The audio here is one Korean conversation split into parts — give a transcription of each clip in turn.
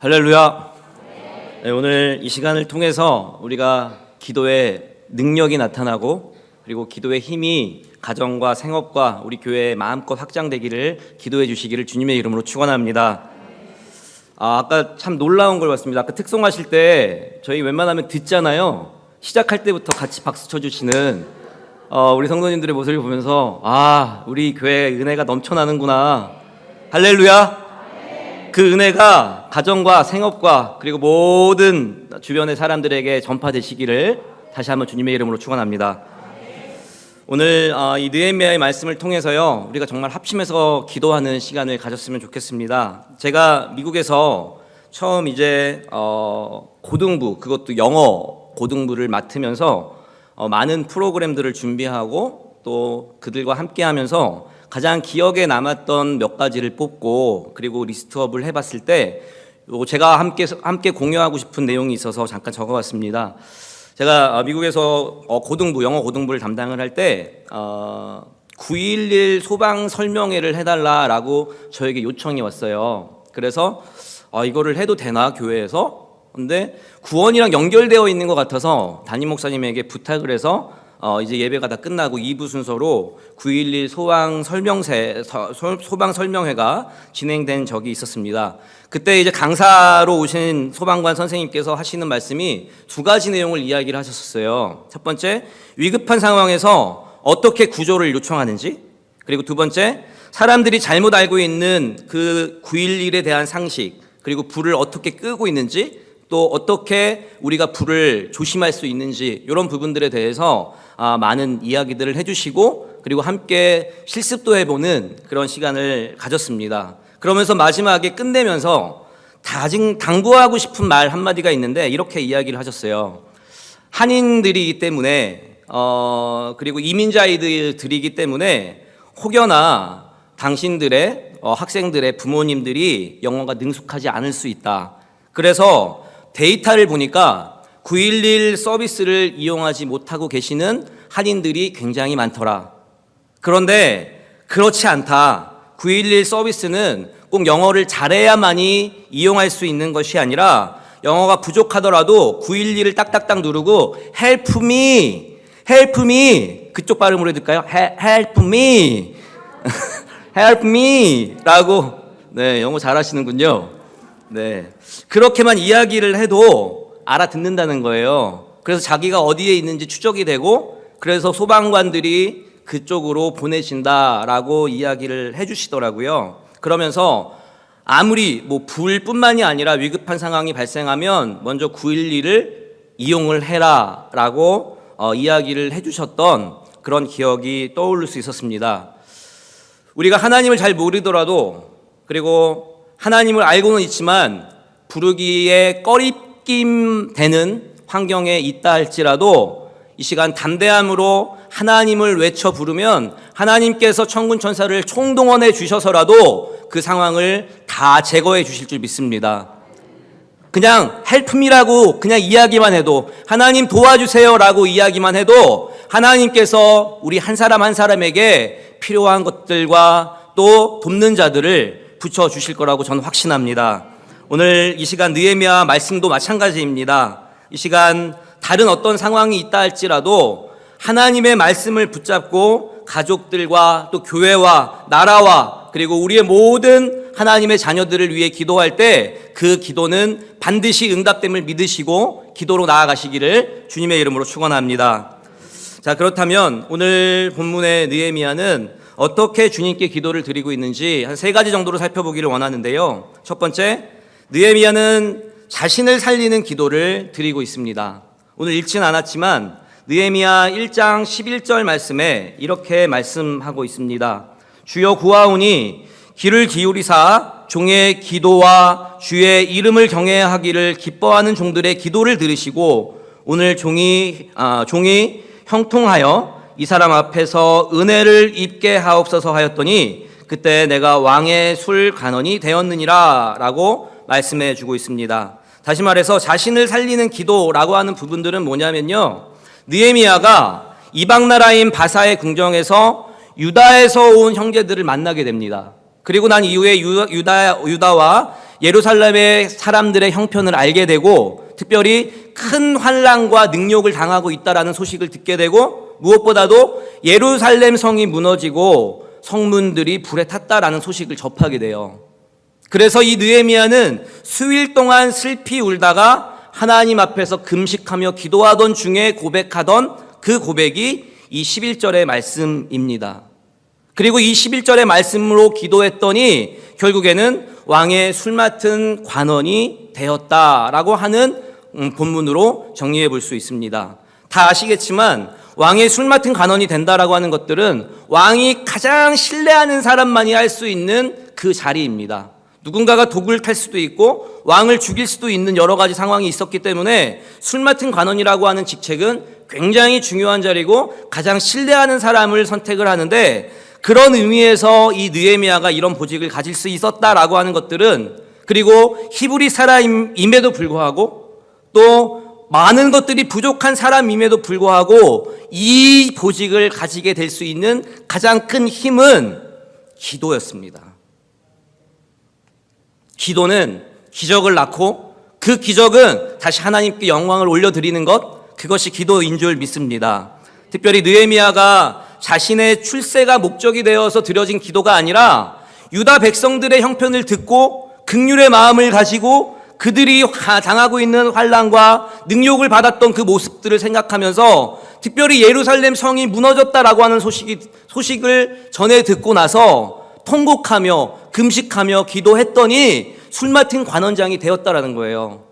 할렐루야. 네, 오늘 이 시간을 통해서 우리가 기도의 능력이 나타나고 그리고 기도의 힘이 가정과 생업과 우리 교회에 마음껏 확장되기를 기도해 주시기를 주님의 이름으로 축원합니다. 아까 참 놀라운 걸 봤습니다. 아까 특송하실 때 저희 웬만하면 듣잖아요. 시작할 때부터 같이 박수 쳐주시는 우리 성도님들의 모습을 보면서 우리 교회에 은혜가 넘쳐나는구나. 할렐루야. 그 은혜가 가정과 생업과 그리고 모든 주변의 사람들에게 전파되시기를 다시 한번 주님의 이름으로 축원합니다. 오늘 이 느헤미야의 말씀을 통해서요, 우리가 정말 합심해서 기도하는 시간을 가졌으면 좋겠습니다. 제가 미국에서 처음 이제 고등부, 그것도 영어 고등부를 맡으면서 많은 프로그램들을 준비하고 또 그들과 함께하면서 가장 기억에 남았던 몇 가지를 뽑고 그리고 리스트업을 해봤을 때 제가 함께 공유하고 싶은 내용이 있어서 잠깐 적어봤습니다. 제가 미국에서 영어 고등부를 담당을 할 때 9.11 소방 설명회를 해달라라고 저에게 요청이 왔어요. 그래서 이거를 해도 되나 교회에서? 근데 구원이랑 연결되어 있는 것 같아서 담임 목사님에게 부탁을 해서 이제 예배가 다 끝나고 2부 순서로 9.11 소방 설명회가 진행된 적이 있었습니다. 그때 이제 강사로 오신 소방관 선생님께서 하시는 말씀이 두 가지 내용을 이야기를 하셨어요. 첫 번째, 위급한 상황에서 어떻게 구조를 요청하는지, 그리고 두 번째, 사람들이 잘못 알고 있는 그 9.11에 대한 상식, 그리고 불을 어떻게 끄고 있는지, 또 어떻게 우리가 불을 조심할 수 있는지 이런 부분들에 대해서 많은 이야기들을 해주시고 그리고 함께 실습도 해보는 그런 시간을 가졌습니다. 그러면서 마지막에 끝내면서 당부하고 싶은 말 한마디가 있는데 이렇게 이야기를 하셨어요. 한인들이기 때문에 그리고 이민자들이기 때문에 혹여나 당신들의 학생들의 부모님들이 영어가 능숙하지 않을 수 있다. 그래서 데이터를 보니까 9.11 서비스를 이용하지 못하고 계시는 한인들이 굉장히 많더라. 그런데 그렇지 않다. 9.11 서비스는 꼭 영어를 잘해야만이 이용할 수 있는 것이 아니라 영어가 부족하더라도 9.11을 딱딱딱 누르고 help me, help me 그쪽 발음으로 해둘까요? help me help me 라고 영어 잘하시는군요. 그렇게만 이야기를 해도 알아듣는다는 거예요. 그래서 자기가 어디에 있는지 추적이 되고 그래서 소방관들이 그쪽으로 보내신다라고 이야기를 해주시더라고요. 그러면서 아무리 불뿐만이 아니라 위급한 상황이 발생하면 먼저 9.11을 이용을 해라라고 이야기를 해주셨던 그런 기억이 떠오를 수 있었습니다. 우리가 하나님을 잘 모르더라도 그리고 하나님을 알고는 있지만 부르기에 꺼리낌 되는 환경에 있다 할지라도 이 시간 담대함으로 하나님을 외쳐 부르면 하나님께서 천군 천사를 총동원해 주셔서라도 그 상황을 다 제거해 주실 줄 믿습니다. 그냥 help me라고 그냥 이야기만 해도 하나님 도와주세요라고 이야기만 해도 하나님께서 우리 한 사람 한 사람에게 필요한 것들과 또 돕는 자들을 붙여주실 거라고 저는 확신합니다. 오늘 이 시간 느헤미야 말씀도 마찬가지입니다. 이 시간 다른 어떤 상황이 있다 할지라도 하나님의 말씀을 붙잡고 가족들과 또 교회와 나라와 그리고 우리의 모든 하나님의 자녀들을 위해 기도할 때 그 기도는 반드시 응답됨을 믿으시고 기도로 나아가시기를 주님의 이름으로 축원합니다. 자, 그렇다면 오늘 본문의 느헤미야는 어떻게 주님께 기도를 드리고 있는지 한 세 가지 정도로 살펴보기를 원하는데요. 첫 번째, 느헤미야는 자신을 살리는 기도를 드리고 있습니다. 오늘 읽지는 않았지만 느헤미야 1장 11절 말씀에 이렇게 말씀하고 있습니다. 주여 구하오니 귀를 기울이사 종의 기도와 주의 이름을 경외하기를 기뻐하는 종들의 기도를 들으시고 오늘 종이 형통하여 이 사람 앞에서 은혜를 입게 하옵소서 하였더니 그때 내가 왕의 술 간원이 되었느니라 라고 말씀해 주고 있습니다. 다시 말해서 자신을 살리는 기도라고 하는 부분들은 뭐냐면요, 느헤미야가 이방 나라인 바사의 궁정에서 유다에서 온 형제들을 만나게 됩니다. 그리고 난 이후에 유다와 예루살렘의 사람들의 형편을 알게 되고 특별히 큰 환난과 능욕을 당하고 있다라는 소식을 듣게 되고 무엇보다도 예루살렘 성이 무너지고 성문들이 불에 탔다라는 소식을 접하게 돼요. 그래서 이 느헤미야는 수일 동안 슬피 울다가 하나님 앞에서 금식하며 기도하던 중에 고백하던 그 고백이 이 11절의 말씀입니다. 그리고 이 11절의 말씀으로 기도했더니 결국에는 왕의 술 맡은 관원이 되었다라고 하는 본문으로 정리해 볼 수 있습니다. 다 아시겠지만 왕의 술 맡은 관원이 된다라고 하는 것들은 왕이 가장 신뢰하는 사람만이 할 수 있는 그 자리입니다. 누군가가 독을 탈 수도 있고 왕을 죽일 수도 있는 여러 가지 상황이 있었기 때문에 술 맡은 관원이라고 하는 직책은 굉장히 중요한 자리고 가장 신뢰하는 사람을 선택을 하는데 그런 의미에서 이 느헤미야가 이런 보직을 가질 수 있었다라고 하는 것들은 그리고 히브리 사람임에도 불구하고 또 많은 것들이 부족한 사람임에도 불구하고 이 보직을 가지게 될 수 있는 가장 큰 힘은 기도였습니다. 기도는 기적을 낳고 그 기적은 다시 하나님께 영광을 올려드리는 것, 그것이 기도인 줄 믿습니다. 특별히 느헤미야가 자신의 출세가 목적이 되어서 드려진 기도가 아니라 유다 백성들의 형편을 듣고 긍휼의 마음을 가지고 그들이 당하고 있는 환난과 능욕을 받았던 그 모습들을 생각하면서 특별히 예루살렘 성이 무너졌다라고 하는 소식을 전해 듣고 나서 통곡하며 금식하며 기도했더니 술 맡은 관원장이 되었다라는 거예요.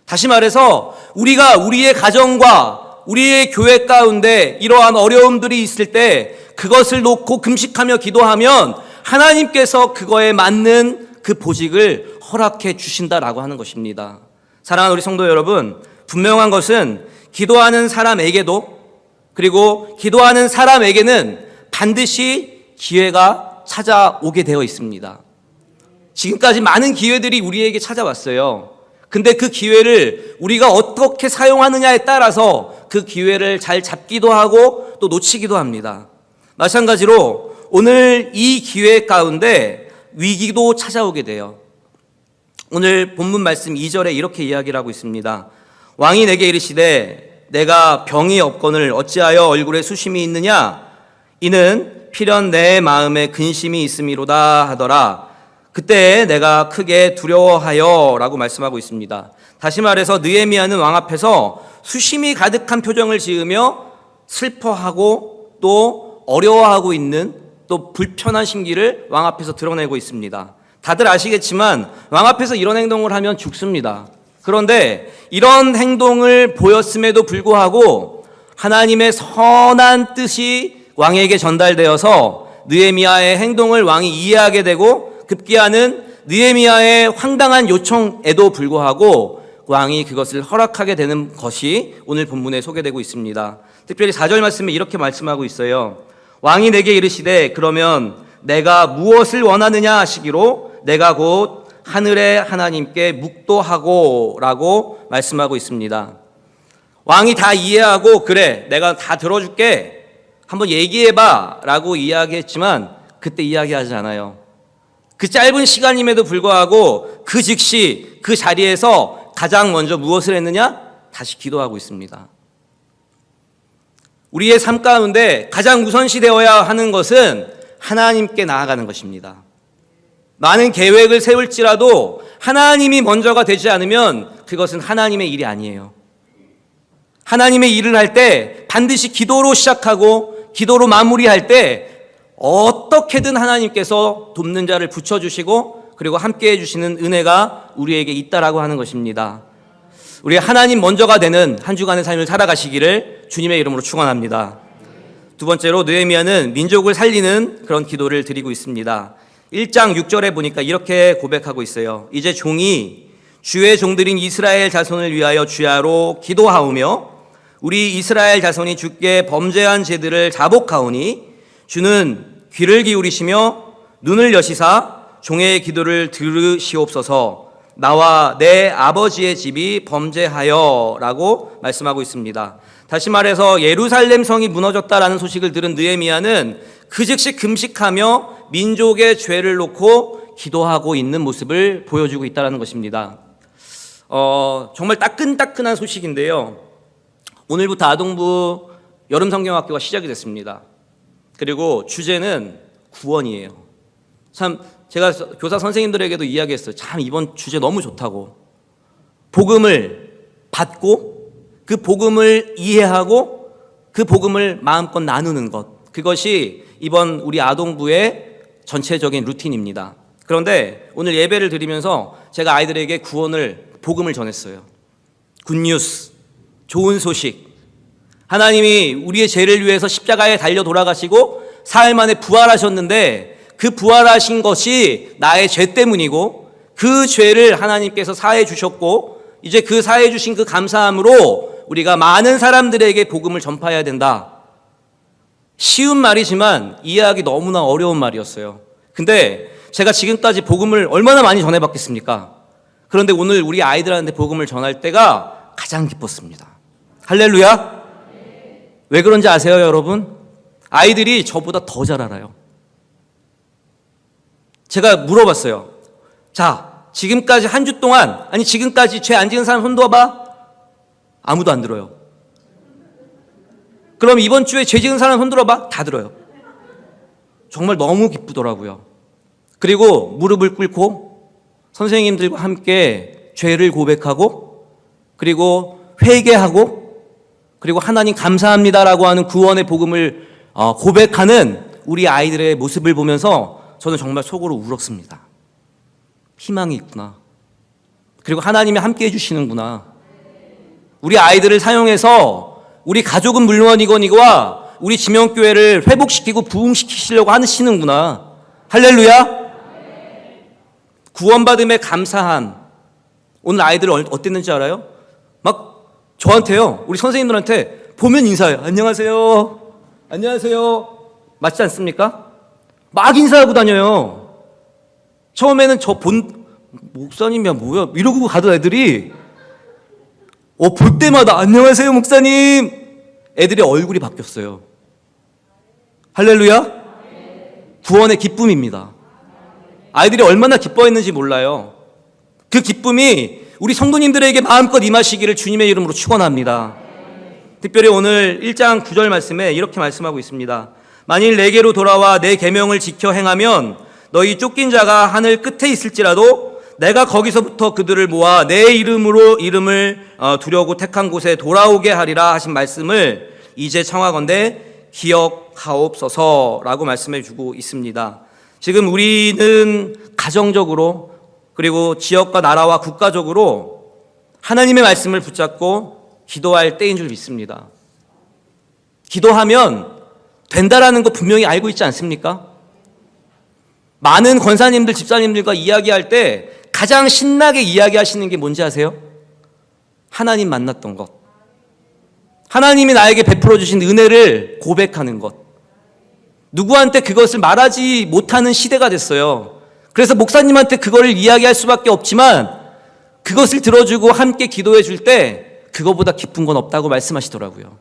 다시 말해서 우리가 우리의 가정과 우리의 교회 가운데 이러한 어려움들이 있을 때 그것을 놓고 금식하며 기도하면 하나님께서 그거에 맞는 그 보직을 허락해 주신다라고 하는 것입니다. 사랑하는 우리 성도 여러분, 분명한 것은 기도하는 사람에게도 그리고 기도하는 사람에게는 반드시 기회가 찾아오게 되어 있습니다. 지금까지 많은 기회들이 우리에게 찾아왔어요. 근데 그 기회를 우리가 어떻게 사용하느냐에 따라서 그 기회를 잘 잡기도 하고 또 놓치기도 합니다. 마찬가지로 오늘 이 기회 가운데 위기도 찾아오게 돼요. 오늘 본문 말씀 2절에 이렇게 이야기를 하고 있습니다. 왕이 내게 이르시되 내가 병이 없거늘 어찌하여 얼굴에 수심이 있느냐? 이는 필연 내 마음에 근심이 있음이로다 하더라. 그때 내가 크게 두려워하여 라고 말씀하고 있습니다. 다시 말해서 느헤미야는 왕 앞에서 수심이 가득한 표정을 지으며 슬퍼하고 또 어려워하고 있는 또 불편한 심기를 왕 앞에서 드러내고 있습니다. 다들 아시겠지만 왕 앞에서 이런 행동을 하면 죽습니다. 그런데 이런 행동을 보였음에도 불구하고 하나님의 선한 뜻이 왕에게 전달되어서 느헤미야의 행동을 왕이 이해하게 되고 급기야는 느헤미야의 황당한 요청에도 불구하고 왕이 그것을 허락하게 되는 것이 오늘 본문에 소개되고 있습니다. 특별히 4절 말씀에 이렇게 말씀하고 있어요. 왕이 내게 이르시되 그러면 내가 무엇을 원하느냐 하시기로 내가 곧 하늘의 하나님께 묵도하고 라고 말씀하고 있습니다. 왕이 다 이해하고 그래 내가 다 들어줄게 한번 얘기해봐 라고 이야기했지만 그때 이야기하지 않아요. 그 짧은 시간임에도 불구하고 그 즉시 그 자리에서 가장 먼저 무엇을 했느냐? 다시 기도하고 있습니다. 우리의 삶 가운데 가장 우선시 되어야 하는 것은 하나님께 나아가는 것입니다. 많은 계획을 세울지라도 하나님이 먼저가 되지 않으면 그것은 하나님의 일이 아니에요. 하나님의 일을 할 때 반드시 기도로 시작하고 기도로 마무리할 때 어떻게든 하나님께서 돕는 자를 붙여주시고 그리고 함께 해주시는 은혜가 우리에게 있다라고 하는 것입니다. 우리 하나님 먼저가 되는 한 주간의 삶을 살아가시기를 주님의 이름으로 축원합니다. 두 번째로 느헤미야는 민족을 살리는 그런 기도를 드리고 있습니다. 1장 6절에 보니까 이렇게 고백하고 있어요. 이제 종이 주의 종들인 이스라엘 자손을 위하여 주야로 기도하오며 우리 이스라엘 자손이 주께 범죄한 죄들을 자복하오니 주는 귀를 기울이시며 눈을 여시사 종의 기도를 들으시옵소서. 나와 내 아버지의 집이 범죄하여 라고 말씀하고 있습니다. 다시 말해서 예루살렘 성이 무너졌다라는 소식을 들은 느헤미야는 그 즉시 금식하며 민족의 죄를 놓고 기도하고 있는 모습을 보여주고 있다는 것입니다. 정말 따끈따끈한 소식인데요. 오늘부터 아동부 여름성경학교가 시작이 됐습니다. 그리고 주제는 구원이에요. 참 제가 교사 선생님들에게도 이야기했어요. 참 이번 주제 너무 좋다고. 복음을 받고 그 복음을 이해하고 그 복음을 마음껏 나누는 것, 그것이 이번 우리 아동부의 전체적인 루틴입니다. 그런데 오늘 예배를 드리면서 제가 아이들에게 복음을 전했어요. 굿뉴스, 좋은 소식. 하나님이 우리의 죄를 위해서 십자가에 달려 돌아가시고 사흘 만에 부활하셨는데 그 부활하신 것이 나의 죄 때문이고 그 죄를 하나님께서 사해 주셨고 이제 그 사해 주신 그 감사함으로 우리가 많은 사람들에게 복음을 전파해야 된다. 쉬운 말이지만 이해하기 너무나 어려운 말이었어요. 근데 제가 지금까지 복음을 얼마나 많이 전해봤겠습니까? 그런데 오늘 우리 아이들한테 복음을 전할 때가 가장 기뻤습니다. 할렐루야! 왜 그런지 아세요, 여러분? 아이들이 저보다 더 잘 알아요. 제가 물어봤어요. 자, 지금까지 한 주 동안, 지금까지 죄 안 지은 사람 손 들어봐. 아무도 안 들어요. 그럼 이번 주에 죄 지은 사람 손 들어봐. 다 들어요. 정말 너무 기쁘더라고요. 그리고 무릎을 꿇고 선생님들과 함께 죄를 고백하고 그리고 회개하고 그리고 하나님 감사합니다라고 하는 구원의 복음을 고백하는 우리 아이들의 모습을 보면서 저는 정말 속으로 울었습니다. 희망이 있구나. 그리고 하나님이 함께 해주시는구나. 우리 아이들을 사용해서 우리 가족은 물론이거니와 우리 지명교회를 회복시키고 부흥시키시려고 하시는구나. 할렐루야. 구원받음에 감사한 오늘 아이들 어땠는지 알아요? 막 저한테요, 우리 선생님들한테 보면 인사해요. 안녕하세요. 안녕하세요. 맞지 않습니까? 막 인사하고 다녀요. 처음에는 목사님이야 뭐야 이러고 가던 애들이 볼 때마다 안녕하세요 목사님. 애들의 얼굴이 바뀌었어요. 할렐루야. 구원의 기쁨입니다. 아이들이 얼마나 기뻐했는지 몰라요. 그 기쁨이 우리 성도님들에게 마음껏 임하시기를 주님의 이름으로 축원합니다. 특별히 오늘 1장 9절 말씀에 이렇게 말씀하고 있습니다. 만일 내게로 돌아와 내 계명을 지켜 행하면 너희 쫓긴 자가 하늘 끝에 있을지라도 내가 거기서부터 그들을 모아 내 이름을 두려고 택한 곳에 돌아오게 하리라 하신 말씀을 이제 청하건대 기억하옵소서라고 말씀해 주고 있습니다. 지금 우리는 가정적으로 그리고 지역과 나라와 국가적으로 하나님의 말씀을 붙잡고 기도할 때인 줄 믿습니다. 기도하면 된다라는 거 분명히 알고 있지 않습니까? 많은 권사님들, 집사님들과 이야기할 때 가장 신나게 이야기하시는 게 뭔지 아세요? 하나님 만났던 것. 하나님이 나에게 베풀어 주신 은혜를 고백하는 것. 누구한테 그것을 말하지 못하는 시대가 됐어요. 그래서 목사님한테 그거를 이야기할 수밖에 없지만 그것을 들어주고 함께 기도해 줄 때 그거보다 기쁜 건 없다고 말씀하시더라고요.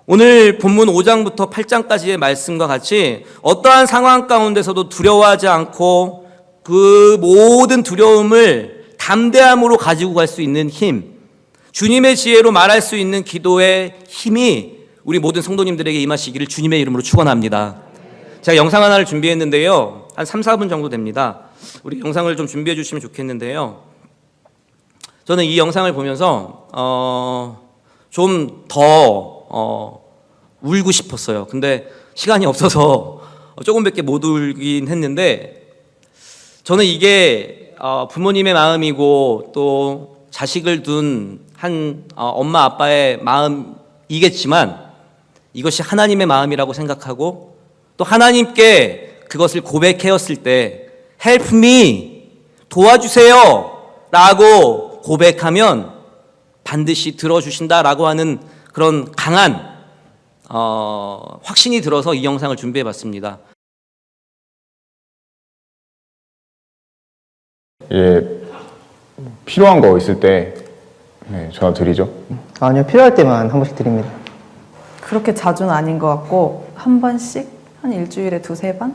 오늘 본문 5장부터 8장까지의 말씀과 같이 어떠한 상황 가운데서도 두려워하지 않고 그 모든 두려움을 담대함으로 가지고 갈 수 있는 힘, 주님의 지혜로 말할 수 있는 기도의 힘이 우리 모든 성도님들에게 임하시기를 주님의 이름으로 축원합니다. 제가 영상 하나를 준비했는데요. 한 3, 4분 정도 됩니다. 우리 영상을 좀 준비해 주시면 좋겠는데요. 저는 이 영상을 보면서 좀 더 울고 싶었어요. 근데 시간이 없어서 조금밖에 못 울긴 했는데 저는 이게 부모님의 마음이고 또 자식을 둔 한 엄마 아빠의 마음이겠지만 이것이 하나님의 마음이라고 생각하고 또 하나님께 그것을 고백하였을 때 Help me, 도와주세요 라고 고백하면 반드시 들어주신다라고 하는 그런 강한 확신이 들어서 이 영상을 준비해 봤습니다. 필요한 거 있을 때 전화 드리죠? 아니요, 필요할 때만 한 번씩 드립니다. 그렇게 자주는 아닌 것 같고 한 번씩 한 일주일에 2-3번?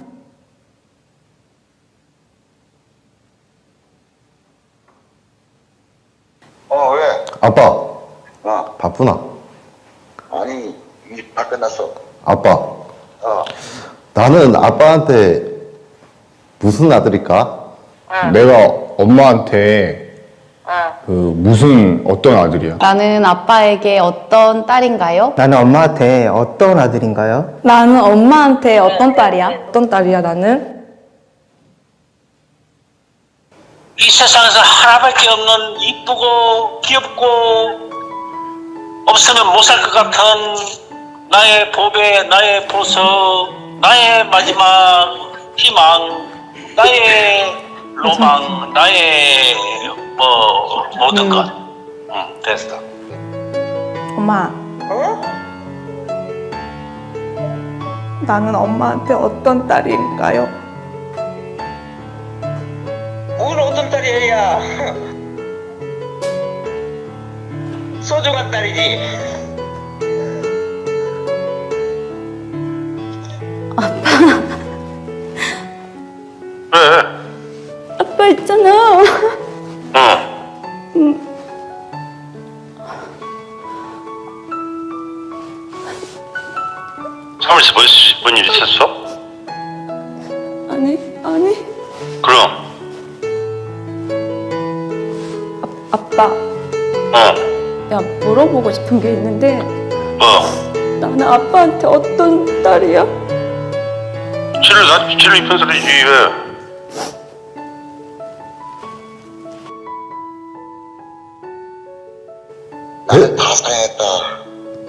왜? 아빠, 어, 바쁘나? 아니, 다 끝났어. 아빠, 어, 나는 아빠한테 무슨 아들일까? 내가 엄마한테 그 무슨 어떤 아들이야? 나는 아빠에게 어떤 딸인가요? 나는 엄마한테 어떤 아들인가요? 나는 엄마한테 어떤 딸이야? 어떤 딸이야, 나는? 이 세상에서 하나밖에 없는 이쁘고 귀엽고 없으면 못 살 것 같은 나의 보배, 나의 보석, 나의 마지막 희망, 나의 로망, 나의 모든 것. 됐어. 엄마. 나는 엄마한테 어떤 딸인가요? 뭘 어떤 딸이야? 소중한 딸이지. 아빠 있잖아. 사무실에서 뭔 일 있었어? 아니. 그럼. 아빠. 야, 물어보고 싶은 게 있는데, 나는 아빠한테 어떤 딸이야? 칠을 입힌 소리지 왜? 나는 다 사랑했다.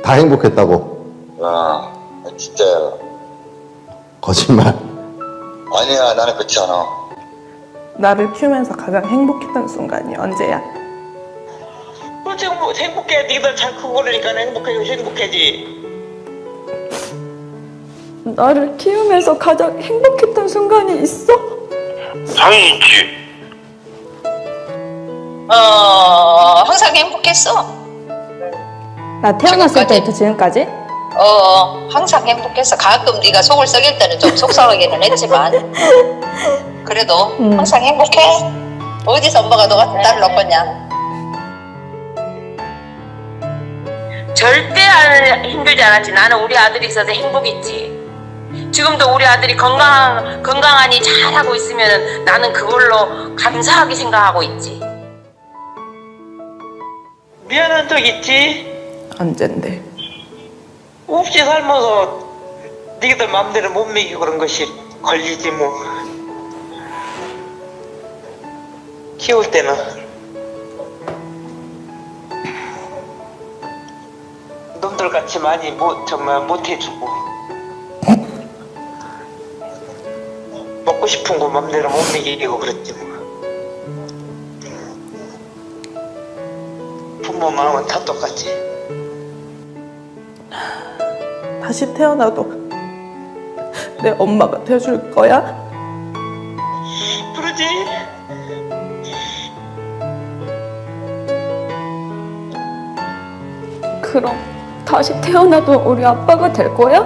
다 행복했다고. 진짜야. 거짓말. 아니야, 나는 그렇지 않아. 나를 키우면서 가장 행복했던 순간이 언제야? 솔직히 뭐 행복해. 니들 잘 크고 그러니까 행복해지. 나를 키우면서 가장 행복했던 순간이 있어? 당연히 있지. 항상 행복했어. 나 태어났을 지금까지? 때부터 지금까지? 항상 행복했어. 가끔 네가 속을 썩일 때는 좀 속상하기는 했지만 그래도 항상 행복해. 어디서 엄마가 너 같은 딸을 얻겠냐. 절대 힘들지 않았지. 나는 우리 아들이 있어서 행복했지. 지금도 우리 아들이 건강하니 잘하고 있으면 나는 그걸로 감사하게 생각하고 있지. 미안한 적 있지? 언젠데? 없이 살면서 니들 맘대로 못 먹이고 그런 것이 걸리지 뭐. 키울 때는 놈들 같이 많이 정말 못 해주고 먹고 싶은 거 맘대로 못 먹이고 그랬지 뭐. 부모 마음은 다 똑같지. 다시 태어나도 내 엄마가 돼줄 거야? 그러지. 그럼 다시 태어나도 우리 아빠가 될 거야?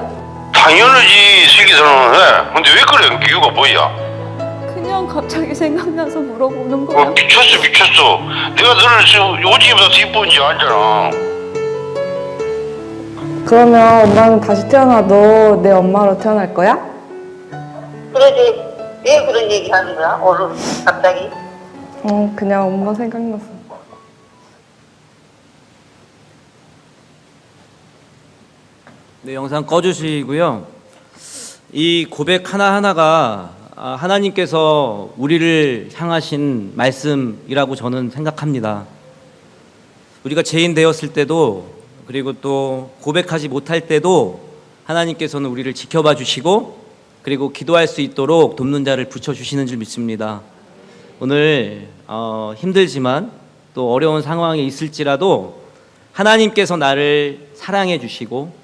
당연하지. 슬기서는 해. 근데 왜 그래? 이유가 뭐야? 그냥 갑자기 생각나서 물어보는 거야. 미쳤어. 내가 너를 지금 오지보다 더 이쁜지 알잖아. 그러면 엄마는 다시 태어나도 내 엄마로 태어날 거야? 그러지. 왜 그런 얘기 하는 거야? 오늘 갑자기? 그냥 엄마 생각났어. 네, 영상 꺼주시고요. 이 고백 하나하나가 하나님께서 우리를 향하신 말씀이라고 저는 생각합니다. 우리가 죄인 되었을 때도, 그리고 또 고백하지 못할 때도 하나님께서는 우리를 지켜봐 주시고, 그리고 기도할 수 있도록 돕는 자를 붙여주시는 줄 믿습니다. 오늘 힘들지만 또 어려운 상황에 있을지라도 하나님께서 나를 사랑해 주시고,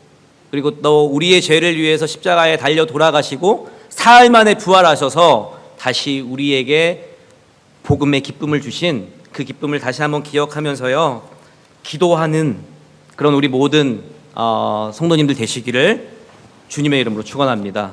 그리고 또 우리의 죄를 위해서 십자가에 달려 돌아가시고 사흘 만에 부활하셔서 다시 우리에게 복음의 기쁨을 주신 그 기쁨을 다시 한번 기억하면서요, 기도하는 그런 우리 모든 성도님들 되시기를 주님의 이름으로 축원합니다.